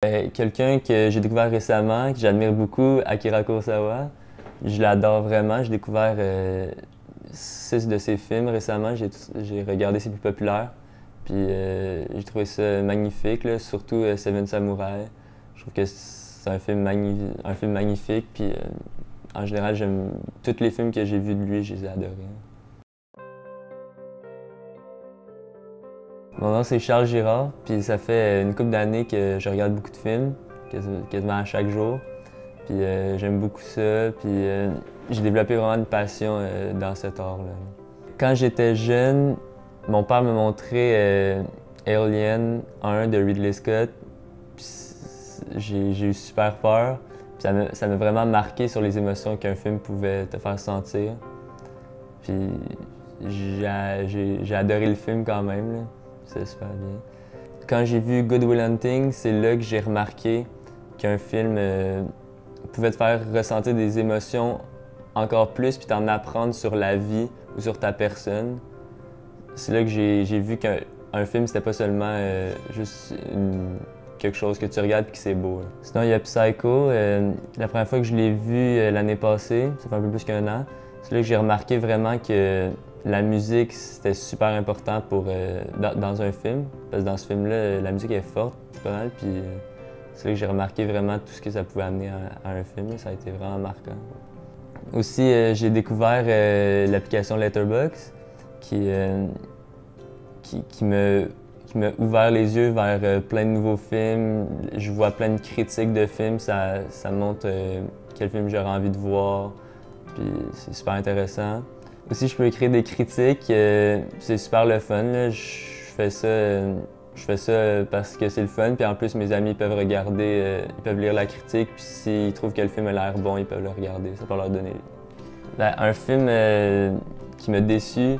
Quelqu'un que j'ai découvert récemment, que j'admire beaucoup, Akira Kurosawa. Je l'adore vraiment. J'ai découvert 6 de ses films récemment. J'ai regardé ses plus populaires. Puis j'ai trouvé ça magnifique, là, surtout Seven Samurai. Je trouve que c'est un film magnifique. Puis en général, j'aime tous les films que j'ai vus de lui, je les ai adorés. Mon nom c'est Charles Girard, puis ça fait une couple d'années que je regarde beaucoup de films, quasiment à chaque jour. Puis j'aime beaucoup ça, puis j'ai développé vraiment une passion dans cet art-là. Quand j'étais jeune, mon père me montrait Alien 1 de Ridley Scott, puis j'ai eu super peur. Puis ça m'a vraiment marqué sur les émotions qu'un film pouvait te faire sentir. Puis j'ai adoré le film quand même, là. C'est super bien. Quand j'ai vu Good Will Hunting, c'est là que j'ai remarqué qu'un film pouvait te faire ressentir des émotions encore plus, puis t'en apprendre sur la vie ou sur ta personne. C'est là que j'ai vu qu'un film, c'était pas seulement juste quelque chose que tu regardes et que c'est beau. Là. Sinon, il y a Psycho. La première fois que je l'ai vu l'année passée, ça fait un peu plus qu'1 an, c'est là que j'ai remarqué vraiment que la musique, c'était super important dans un film. Parce que dans ce film-là, la musique est forte, pas mal. Puis c'est là que j'ai remarqué vraiment tout ce que ça pouvait amener à un film. Là. Ça a été vraiment marquant. Aussi, j'ai découvert l'application Letterboxd qui m'a ouvert les yeux vers plein de nouveaux films. Je vois plein de critiques de films. Ça me montre quel film j'aurais envie de voir. Puis c'est super intéressant. Aussi, je peux écrire des critiques, c'est super le fun. Là. Je fais ça parce que c'est le fun, puis en plus mes amis peuvent regarder, ils peuvent lire la critique, puis s'ils trouvent que le film a l'air bon, ils peuvent le regarder, ça peut leur donner. Ben, un film qui m'a déçu,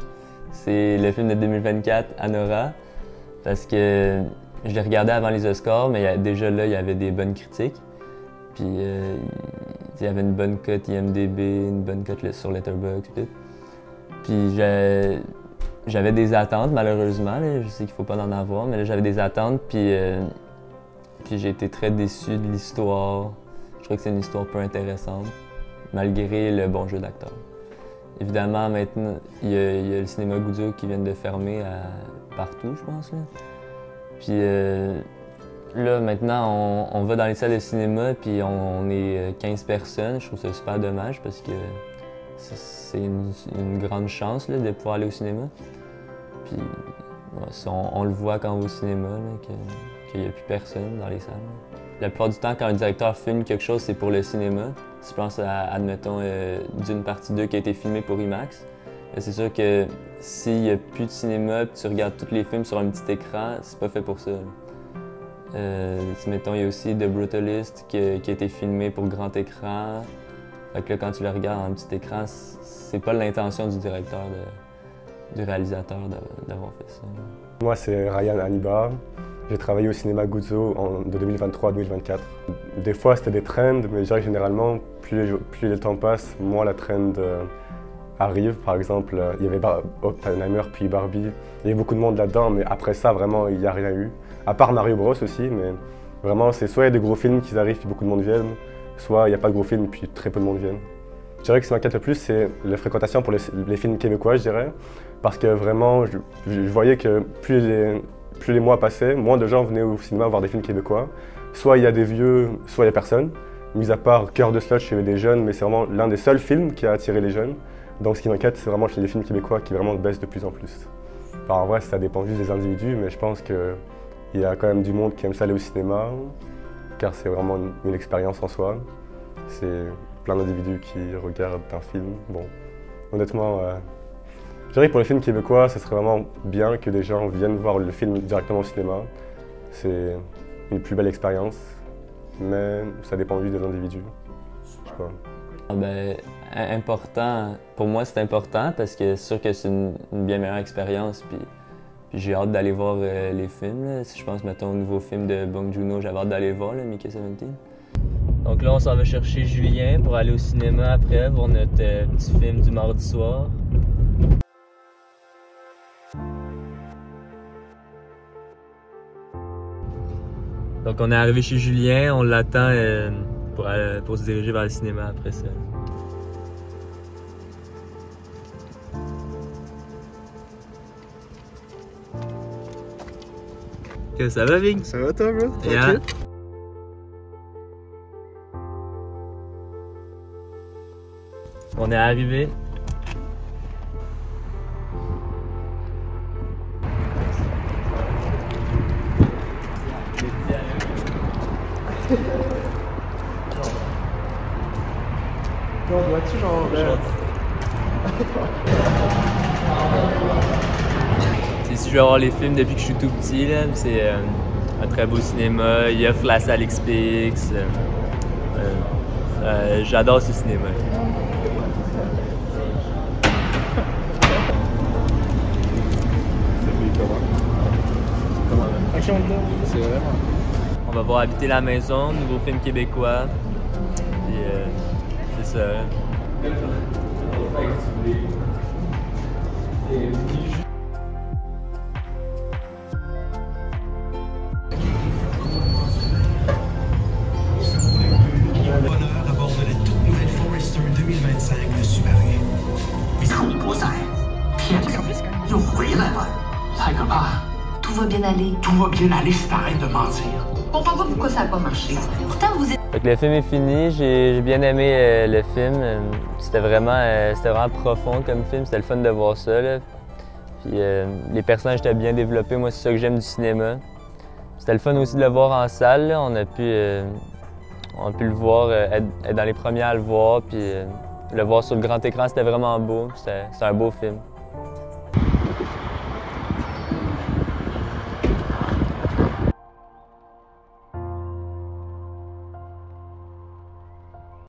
c'est le film de 2024, Anora, parce que je l'ai regardé avant les Oscars, mais déjà là, il y avait des bonnes critiques. Puis il y avait une bonne cote IMDb, une bonne cote sur Letterboxd, tout. Puis j'avais des attentes, malheureusement. Là. Je sais qu'il ne faut pas en avoir, mais là, j'avais des attentes. Puis j'ai été très déçu de l'histoire. Je trouve que c'est une histoire peu intéressante, malgré le bon jeu d'acteur. Évidemment, maintenant, il y a le cinéma Goudzo qui vient de fermer partout, je pense. Là. Puis là, maintenant, on va dans les salles de cinéma, puis on est 15 personnes. Je trouve ça super dommage parce que c'est une grande chance là, de pouvoir aller au cinéma. Puis on le voit quand on va au cinéma, qu'il n'y a plus personne dans les salles. La plupart du temps, quand un directeur filme quelque chose, c'est pour le cinéma. Si je pense à, admettons, Dune partie 2 qui a été filmé pour IMAX, c'est sûr que s'il n'y a plus de cinéma et tu regardes tous les films sur un petit écran, c'est pas fait pour ça. Mettons, il y a aussi The Brutalist qui a été filmé pour grand écran. Fait que là, quand tu le regardes en petit écran, c'est pas l'intention du directeur, du réalisateur d'avoir fait ça. Moi, c'est Ryan Haniba. J'ai travaillé au cinéma Goudzo de 2023 à 2024. Des fois, c'était des trends, mais je dirais que généralement, plus le temps passe, moins la trend arrive. Par exemple, il y avait Oppenheimer puis Barbie. Il y avait beaucoup de monde là-dedans, mais après ça, vraiment, il n'y a rien eu. À part Mario Bros aussi, mais vraiment, c'est soit il y a des gros films qui arrivent puis beaucoup de monde viennent, soit il n'y a pas de gros films puis très peu de monde viennent. Je dirais que ce qui m'inquiète le plus, c'est la fréquentation pour les films québécois, je dirais. Parce que vraiment, je voyais que plus les mois passaient, moins de gens venaient au cinéma voir des films québécois. Soit il y a des vieux, soit il n'y a personne. Mis à part Cœur de Slush, il y avait des jeunes, mais c'est vraiment l'un des seuls films qui a attiré les jeunes. Donc ce qui m'inquiète, c'est vraiment les films québécois qui vraiment baissent de plus en plus. Enfin, en vrai, ça dépend juste des individus, mais je pense qu'il y a quand même du monde qui aime ça aller au cinéma, car c'est vraiment une expérience en soi. C'est plein d'individus qui regardent un film. Bon, honnêtement, je dirais que pour les films québécois, ce serait vraiment bien que des gens viennent voir le film directement au cinéma. C'est une plus belle expérience, mais ça dépend juste des individus. Je sais pas. Ben, important, pour moi c'est important parce que c'est sûr que c'est une bien meilleure expérience. Puis j'ai hâte d'aller voir les films. Là. Si je pense, mettons, au nouveau film de Bong Joon-ho, j'avais hâte d'aller voir, là, Mickey 17. Donc là, on s'en va chercher Julien pour aller au cinéma après, voir notre petit film du mardi soir. Donc on est arrivé chez Julien, on l'attend pour se diriger vers le cinéma après ça. Que ça va, Ving? Ça va toi, bro? Yeah. On est arrivé. On doit-tu genre... Si je vais voir les films depuis que je suis tout petit, c'est un très beau cinéma. Il offre la salle XPX. J'adore ce cinéma. C'est vraiment... On va voir Habiter la maison, nouveau film québécois. Puis c'est ça. Bonheur à bord de la toute nouvelle Forester 2025 de Subaru. 你不在，骗子又回来了，太可怕 Tout va bien aller.！Tout va bien aller si t'arrêtes de mentir. On comprend pas pourquoi ça n'a pas marché. Pourtant, vous êtes... Fait que le film est fini, j'ai bien aimé le film. C'était vraiment profond comme film, c'était le fun de voir ça. Là. Puis les personnages étaient bien développés, moi c'est ça que j'aime du cinéma. C'était le fun aussi de le voir en salle, là. On a pu le voir, être dans les premiers à le voir, puis le voir sur le grand écran, c'était vraiment beau, c'était un beau film.